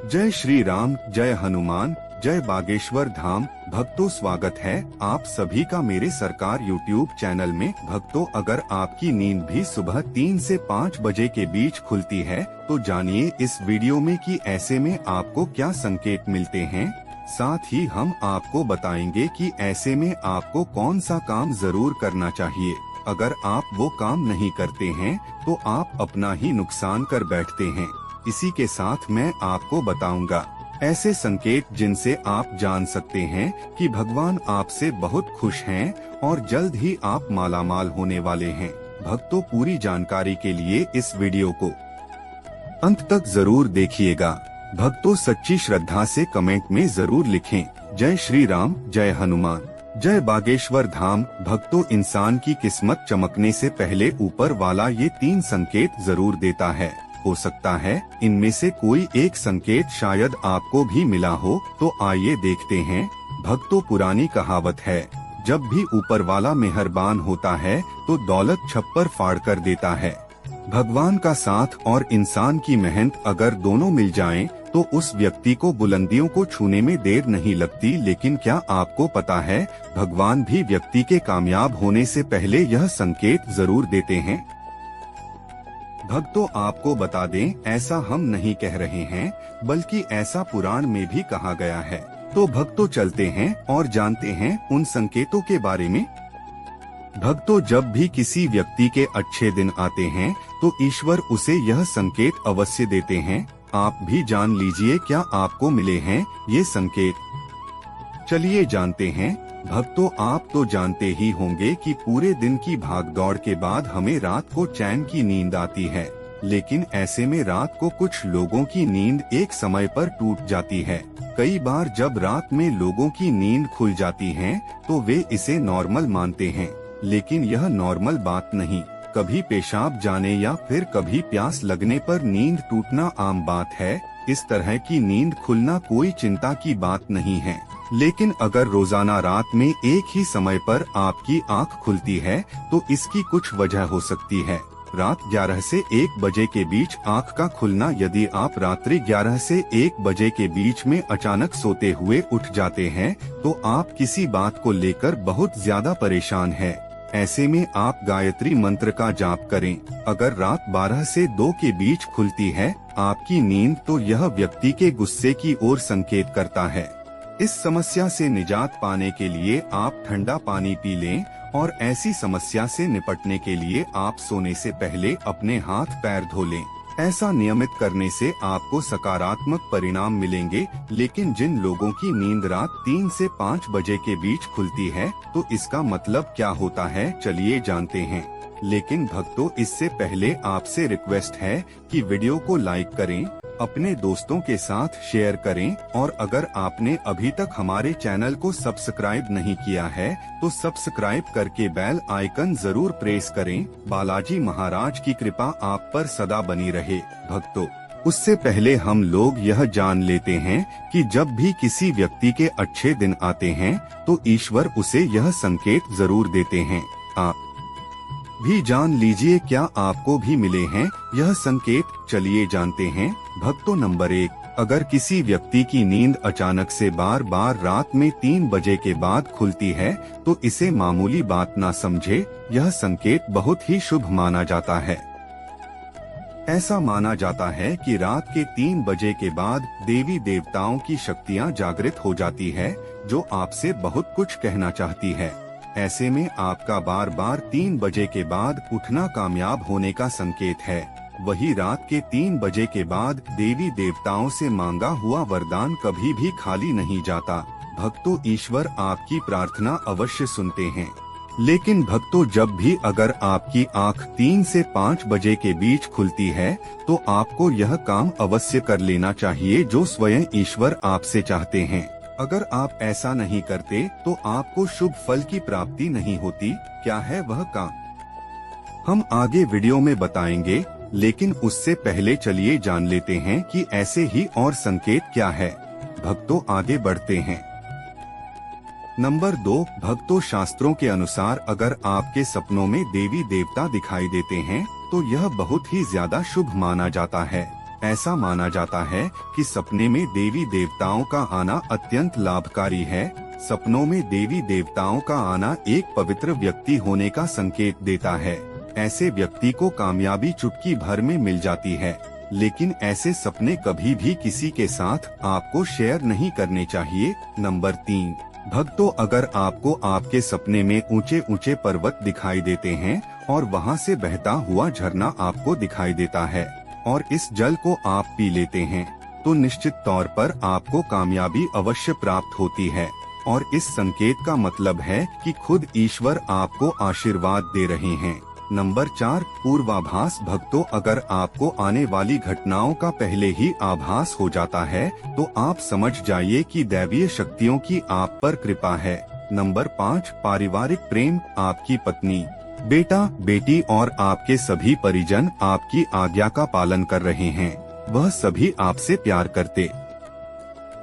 जय श्री राम, जय हनुमान, जय बागेश्वर धाम। भक्तों, स्वागत है आप सभी का मेरे सरकार YouTube चैनल में। भक्तों, अगर आपकी नींद भी सुबह 3 से 5 बजे के बीच खुलती है तो जानिए इस वीडियो में कि ऐसे में आपको क्या संकेत मिलते हैं। साथ ही हम आपको बताएंगे कि ऐसे में आपको कौन सा काम जरूर करना चाहिए। अगर आप वो काम नहीं करते हैं तो आप अपना ही नुकसान कर बैठते हैं। इसी के साथ मैं आपको बताऊंगा ऐसे संकेत जिनसे आप जान सकते हैं कि भगवान आपसे बहुत खुश हैं और जल्द ही आप मालामाल होने वाले हैं। भक्तों, पूरी जानकारी के लिए इस वीडियो को अंत तक जरूर देखिएगा। भक्तों, सच्ची श्रद्धा से कमेंट में जरूर लिखें, जय श्री राम, जय हनुमान, जय बागेश्वर धाम। भक्तों, इंसान की किस्मत चमकने से पहले ऊपर वाला ये 3 संकेत जरूर देता है। हो सकता है इनमें से कोई एक संकेत शायद आपको भी मिला हो, तो आइए देखते हैं। भक्तों, पुरानी कहावत है, जब भी ऊपर वाला मेहरबान होता है तो दौलत छप्पर फाड़ कर देता है। भगवान का साथ और इंसान की मेहनत अगर दोनों मिल जाएं, तो उस व्यक्ति को बुलंदियों को छूने में देर नहीं लगती। लेकिन क्या आपको पता है, भगवान भी व्यक्ति के कामयाब होने से पहले यह संकेत जरूर देते हैं। भक्तों, आपको बता दें, ऐसा हम नहीं कह रहे हैं, बल्कि ऐसा पुराण में भी कहा गया है। तो भक्तों, चलते हैं और जानते हैं उन संकेतों के बारे में। भक्तों, जब भी किसी व्यक्ति के अच्छे दिन आते हैं तो ईश्वर उसे यह संकेत अवश्य देते हैं। आप भी जान लीजिए क्या आपको मिले हैं ये संकेत। चलिए जानते हैं। भक्तों, आप तो जानते ही होंगे कि पूरे दिन की भागदौड़ के बाद हमें रात को चैन की नींद आती है। लेकिन ऐसे में रात को कुछ लोगों की नींद एक समय पर टूट जाती है। कई बार जब रात में लोगों की नींद खुल जाती है तो वे इसे नॉर्मल मानते हैं, लेकिन यह नॉर्मल बात नहीं। कभी पेशाब जाने या फिर कभी प्यास लगने पर नींद टूटना आम बात है। इस तरह की नींद खुलना कोई चिंता की बात नहीं है। लेकिन अगर रोजाना रात में एक ही समय पर आपकी आंख खुलती है तो इसकी कुछ वजह हो सकती है। रात 11 से 1 बजे के बीच आंख का खुलना। यदि आप रात्रि 11 से 1 बजे के बीच में अचानक सोते हुए उठ जाते हैं तो आप किसी बात को लेकर बहुत ज्यादा परेशान हैं। ऐसे में आप गायत्री मंत्र का जाप करें। अगर रात 12 से 2 के बीच खुलती है आपकी नींद तो यह व्यक्ति के गुस्से की ओर संकेत करता है। इस समस्या से निजात पाने के लिए आप ठंडा पानी पी लें और ऐसी समस्या से निपटने के लिए आप सोने से पहले अपने हाथ पैर धो लें। ऐसा नियमित करने से आपको सकारात्मक परिणाम मिलेंगे। लेकिन जिन लोगों की नींद रात 3 से 5 बजे के बीच खुलती है तो इसका मतलब क्या होता है, चलिए जानते हैं। लेकिन भक्तों, इससे पहले आपसे रिक्वेस्ट है कि वीडियो को लाइक करें, अपने दोस्तों के साथ शेयर करें और अगर आपने अभी तक हमारे चैनल को सब्सक्राइब नहीं किया है तो सब्सक्राइब करके बेल आइकन जरूर प्रेस करें। बालाजी महाराज की कृपा आप पर सदा बनी रहे। भक्तों, उससे पहले हम लोग यह जान लेते हैं कि जब भी किसी व्यक्ति के अच्छे दिन आते हैं तो ईश्वर उसे यह संकेत जरूर देते हैं। आप भी जान लीजिए क्या आपको भी मिले हैं यह संकेत। चलिए जानते हैं। भक्तों, नंबर 1, अगर किसी व्यक्ति की नींद अचानक से बार बार रात में 3 बजे के बाद खुलती है तो इसे मामूली बात ना समझे। यह संकेत बहुत ही शुभ माना जाता है। ऐसा माना जाता है कि रात के 3 बजे के बाद देवी देवताओं की शक्तियां जागृत हो जाती है जो आपसे बहुत कुछ कहना चाहती है। ऐसे में आपका बार बार 3 बजे के बाद उठना कामयाब होने का संकेत है। वही रात के 3 बजे के बाद देवी देवताओं से मांगा हुआ वरदान कभी भी खाली नहीं जाता। भक्तों, ईश्वर आपकी प्रार्थना अवश्य सुनते हैं। लेकिन भक्तों, जब भी अगर आपकी आंख 3 से 5 बजे के बीच खुलती है तो आपको यह काम अवश्य कर लेना चाहिए जो स्वयं ईश्वर आपसे चाहते हैं। अगर आप ऐसा नहीं करते तो आपको शुभ फल की प्राप्ति नहीं होती। क्या है वह काम, हम आगे वीडियो में बताएंगे। लेकिन उससे पहले चलिए जान लेते हैं कि ऐसे ही और संकेत क्या है। भक्तों, आगे बढ़ते हैं। नंबर 2, भक्तों, शास्त्रों के अनुसार अगर आपके सपनों में देवी देवता दिखाई देते हैं तो यह बहुत ही ज्यादा शुभ माना जाता है। ऐसा माना जाता है कि सपने में देवी देवताओं का आना अत्यंत लाभकारी है। सपनों में देवी देवताओं का आना एक पवित्र व्यक्ति होने का संकेत देता है। ऐसे व्यक्ति को कामयाबी चुटकी भर में मिल जाती है, लेकिन ऐसे सपने कभी भी किसी के साथ आपको शेयर नहीं करने चाहिए। नंबर 3, भक्तों, अगर आपको आपके सपने में ऊंचे ऊंचे पर्वत दिखाई देते हैं और वहां से बहता हुआ झरना आपको दिखाई देता है और इस जल को आप पी लेते हैं, तो निश्चित तौर पर आपको कामयाबी अवश्य प्राप्त होती है और इस संकेत का मतलब है कि खुद ईश्वर आपको आशीर्वाद दे रहे हैं। नंबर 4, पूर्वाभास। भक्तों, अगर आपको आने वाली घटनाओं का पहले ही आभास हो जाता है तो आप समझ जाइए कि दैवीय शक्तियों की आप पर कृपा है। नंबर 5, पारिवारिक प्रेम। आपकी पत्नी, बेटा, बेटी और आपके सभी परिजन आपकी आज्ञा का पालन कर रहे हैं। वह सभी आपसे प्यार करते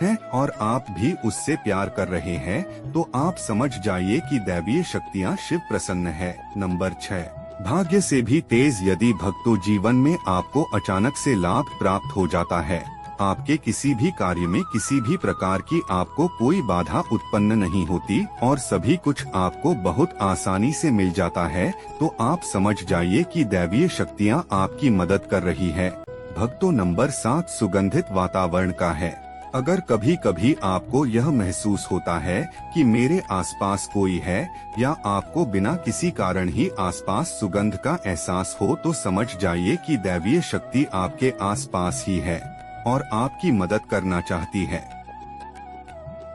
हैं और आप भी उससे प्यार कर रहे हैं, तो आप समझ जाइए कि दैवीय शक्तियां शिव प्रसन्न है। नंबर 6, भाग्य से भी तेज। यदि भक्तों जीवन में आपको अचानक से लाभ प्राप्त हो जाता है, आपके किसी भी कार्य में किसी भी प्रकार की आपको कोई बाधा उत्पन्न नहीं होती और सभी कुछ आपको बहुत आसानी से मिल जाता है, तो आप समझ जाइए कि दैवीय शक्तियां आपकी मदद कर रही है। भक्तों, नंबर 7, सुगंधित वातावरण का है। अगर कभी कभी आपको यह महसूस होता है कि मेरे आसपास कोई है या आपको बिना किसी कारण ही आसपास सुगंध का एहसास हो, तो समझ जाइए कि दैवीय शक्ति आपके आसपास ही है और आपकी मदद करना चाहती है।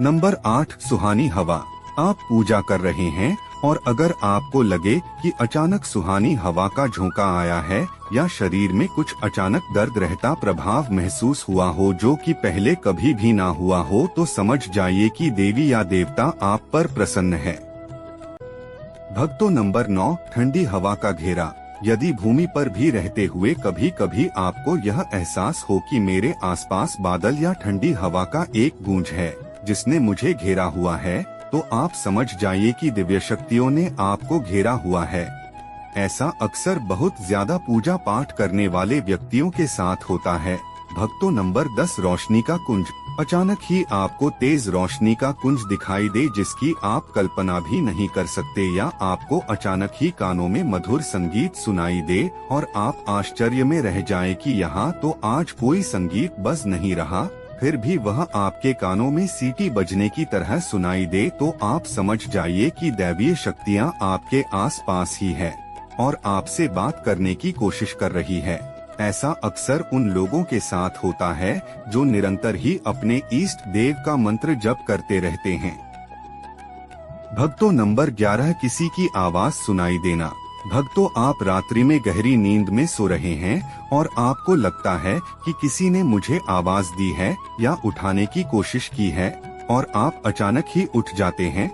नंबर 8, सुहानी हवा। आप पूजा कर रहे हैं और अगर आपको लगे कि अचानक सुहानी हवा का झोंका आया है या शरीर में कुछ अचानक दर्द रहता प्रभाव महसूस हुआ हो जो कि पहले कभी भी ना हुआ हो, तो समझ जाइए कि देवी या देवता आप पर प्रसन्न है। भक्तों, नंबर 9, ठंडी हवा का घेरा। यदि भूमि पर भी रहते हुए कभी कभी आपको यह एहसास हो कि मेरे आसपास बादल या ठंडी हवा का एक गूंज है जिसने मुझे घेरा हुआ है, तो आप समझ जाइए कि दिव्य शक्तियों ने आपको घेरा हुआ है। ऐसा अक्सर बहुत ज्यादा पूजा पाठ करने वाले व्यक्तियों के साथ होता है। भक्तों, नंबर 10, रोशनी का कुंज। अचानक ही आपको तेज रोशनी का कुंज दिखाई दे जिसकी आप कल्पना भी नहीं कर सकते, या आपको अचानक ही कानों में मधुर संगीत सुनाई दे और आप आश्चर्य में रह जाएं कि यहाँ तो आज कोई संगीत बज नहीं रहा, फिर भी वह आपके कानों में सीटी बजने की तरह सुनाई दे, तो आप समझ जाइए कि दैवीय शक्तियाँ आपके आसपास ही है और आपसे बात करने की कोशिश कर रही है। ऐसा अक्सर उन लोगों के साथ होता है जो निरंतर ही अपने इष्ट देव का मंत्र जप करते रहते हैं। भक्तों, नंबर 11, किसी की आवाज सुनाई देना। भक्तों, आप रात्रि में गहरी नींद में सो रहे हैं और आपको लगता है कि किसी ने मुझे आवाज दी है या उठाने की कोशिश की है और आप अचानक ही उठ जाते हैं,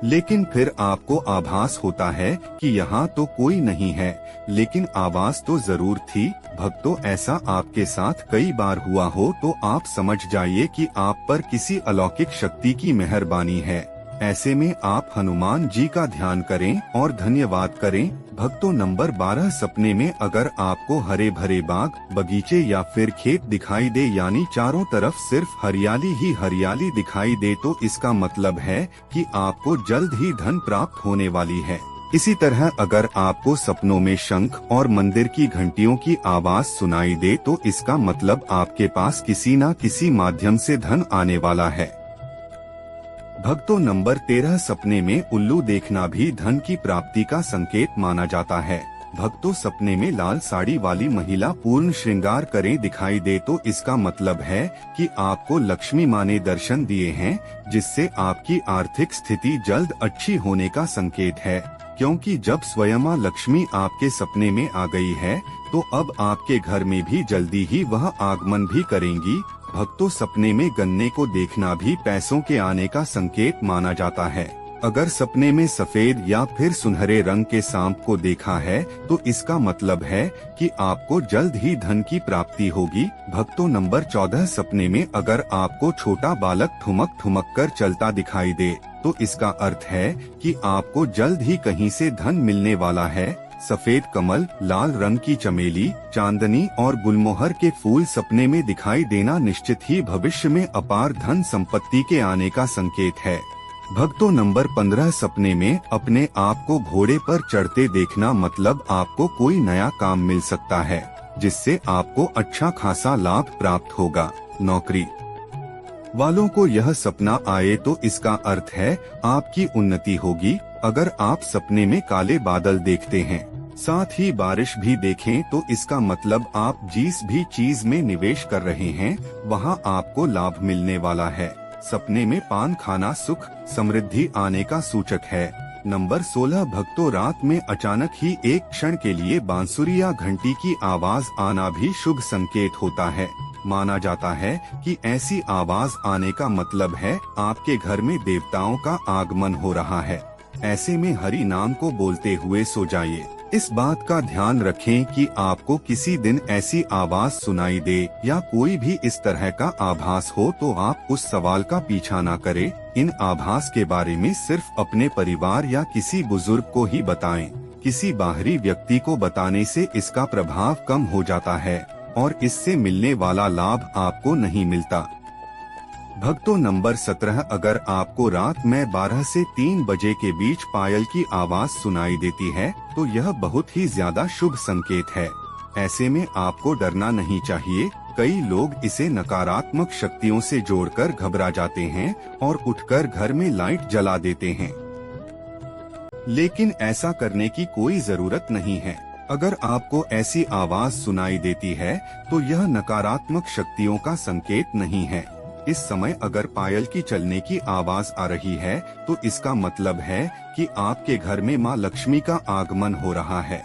लेकिन फिर आपको आभास होता है कि यहाँ तो कोई नहीं है, लेकिन आवाज तो जरूर थी। भक्तों, ऐसा आपके साथ कई बार हुआ हो तो आप समझ जाइए कि आप पर किसी अलौकिक शक्ति की मेहरबानी है। ऐसे में आप हनुमान जी का ध्यान करें और धन्यवाद करें। भक्तों, नंबर 12, सपने में अगर आपको हरे भरे बाग, बगीचे या फिर खेत दिखाई दे, यानी चारों तरफ सिर्फ हरियाली ही हरियाली दिखाई दे, तो इसका मतलब है कि आपको जल्द ही धन प्राप्त होने वाली है। इसी तरह अगर आपको सपनों में शंख और मंदिर की घंटियों की आवाज सुनाई दे, तो इसका मतलब आपके पास किसी न किसी माध्यम से धन आने वाला है। भक्तों, नंबर 13, सपने में उल्लू देखना भी धन की प्राप्ति का संकेत माना जाता है। भक्तों, सपने में लाल साड़ी वाली महिला पूर्ण श्रृंगार करे दिखाई दे, तो इसका मतलब है कि आपको लक्ष्मी माँ ने दर्शन दिए हैं, जिससे आपकी आर्थिक स्थिति जल्द अच्छी होने का संकेत है। क्योंकि जब स्वयं माँ लक्ष्मी आपके सपने में आ गई है, तो अब आपके घर में भी जल्दी ही वह आगमन भी करेंगी। भक्तों, सपने में गन्ने को देखना भी पैसों के आने का संकेत माना जाता है। अगर सपने में सफेद या फिर सुनहरे रंग के सांप को देखा है, तो इसका मतलब है कि आपको जल्द ही धन की प्राप्ति होगी। भक्तों, नंबर 14, सपने में अगर आपको छोटा बालक ठुमक ठुमक कर चलता दिखाई दे, तो इसका अर्थ है कि आपको जल्द ही कहीं से धन मिलने वाला है। सफेद कमल, लाल रंग की चमेली, चांदनी और गुलमोहर के फूल सपने में दिखाई देना निश्चित ही भविष्य में अपार धन संपत्ति के आने का संकेत है। भक्तों, नंबर 15, सपने में अपने आप को घोड़े पर चढ़ते देखना मतलब आपको कोई नया काम मिल सकता है, जिससे आपको अच्छा खासा लाभ प्राप्त होगा। नौकरी वालों को यह सपना आए तो इसका अर्थ है आपकी उन्नति होगी। अगर आप सपने में काले बादल देखते हैं, साथ ही बारिश भी देखें, तो इसका मतलब आप जिस भी चीज में निवेश कर रहे हैं वहां आपको लाभ मिलने वाला है। सपने में पान खाना सुख समृद्धि आने का सूचक है। नंबर 16, भक्तों, रात में अचानक ही एक क्षण के लिए बांसुरी या घंटी की आवाज आना भी शुभ संकेत होता है। माना जाता है कि ऐसी आवाज आने का मतलब है आपके घर में देवताओं का आगमन हो रहा है। ऐसे में हरि नाम को बोलते हुए सो जाइए। इस बात का ध्यान रखें कि आपको किसी दिन ऐसी आवाज सुनाई दे या कोई भी इस तरह का आभास हो तो आप उस सवाल का पीछा न करें। इन आभास के बारे में सिर्फ अपने परिवार या किसी बुजुर्ग को ही बताएं। किसी बाहरी व्यक्ति को बताने से इसका प्रभाव कम हो जाता है और इससे मिलने वाला लाभ आपको नहीं मिलता। भक्तों, नंबर 17, अगर आपको रात में 12 से 3 बजे के बीच पायल की आवाज सुनाई देती है तो यह बहुत ही ज्यादा शुभ संकेत है। ऐसे में आपको डरना नहीं चाहिए। कई लोग इसे नकारात्मक शक्तियों से जोड़कर घबरा जाते हैं और उठकर घर में लाइट जला देते हैं, लेकिन ऐसा करने की कोई जरूरत नहीं है। अगर आपको ऐसी आवाज सुनाई देती है तो यह नकारात्मक शक्तियों का संकेत नहीं है। इस समय अगर पायल की चलने की आवाज आ रही है तो इसका मतलब है कि आपके घर में माँ लक्ष्मी का आगमन हो रहा है।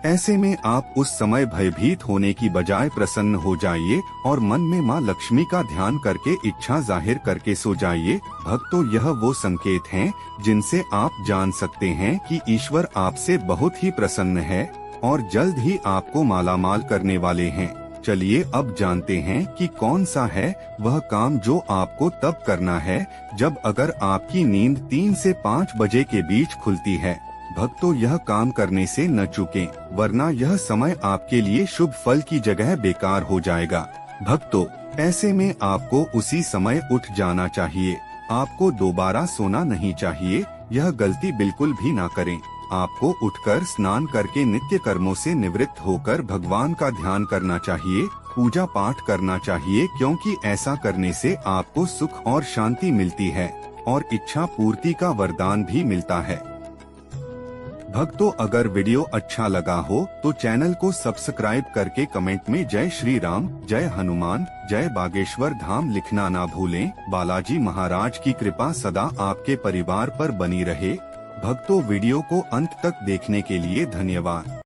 ऐसे में आप उस समय भयभीत होने की बजाय प्रसन्न हो जाइए और मन में माँ लक्ष्मी का ध्यान करके इच्छा जाहिर करके सो जाइए। भक्तों, यह वो संकेत हैं जिनसे आप जान सकते हैं कि ईश्वर आपसे बहुत ही प्रसन्न है और जल्द ही आपको मालामाल करने वाले हैं। चलिए अब जानते हैं कि कौन सा है वह काम जो आपको तब करना है जब अगर आपकी नींद 3 से 5 बजे के बीच खुलती है। भक्तों, यह काम करने से न चूकें, वरना यह समय आपके लिए शुभ फल की जगह बेकार हो जाएगा। भक्तों, ऐसे में आपको उसी समय उठ जाना चाहिए। आपको दोबारा सोना नहीं चाहिए। यह गलती बिल्कुल भी ना करें। आपको उठकर स्नान करके नित्य कर्मों से निवृत्त होकर भगवान का ध्यान करना चाहिए, पूजा पाठ करना चाहिए, क्योंकि ऐसा करने से आपको सुख और शांति मिलती है और इच्छा पूर्ति का वरदान भी मिलता है। भक्तों, अगर वीडियो अच्छा लगा हो तो चैनल को सब्सक्राइब करके कमेंट में जय श्री राम, जय हनुमान, जय बागेश्वर धाम लिखना ना भूलें। बालाजी महाराज की कृपा सदा आपके परिवार पर बनी रहे। भक्तों, वीडियो को अंत तक देखने के लिए धन्यवाद।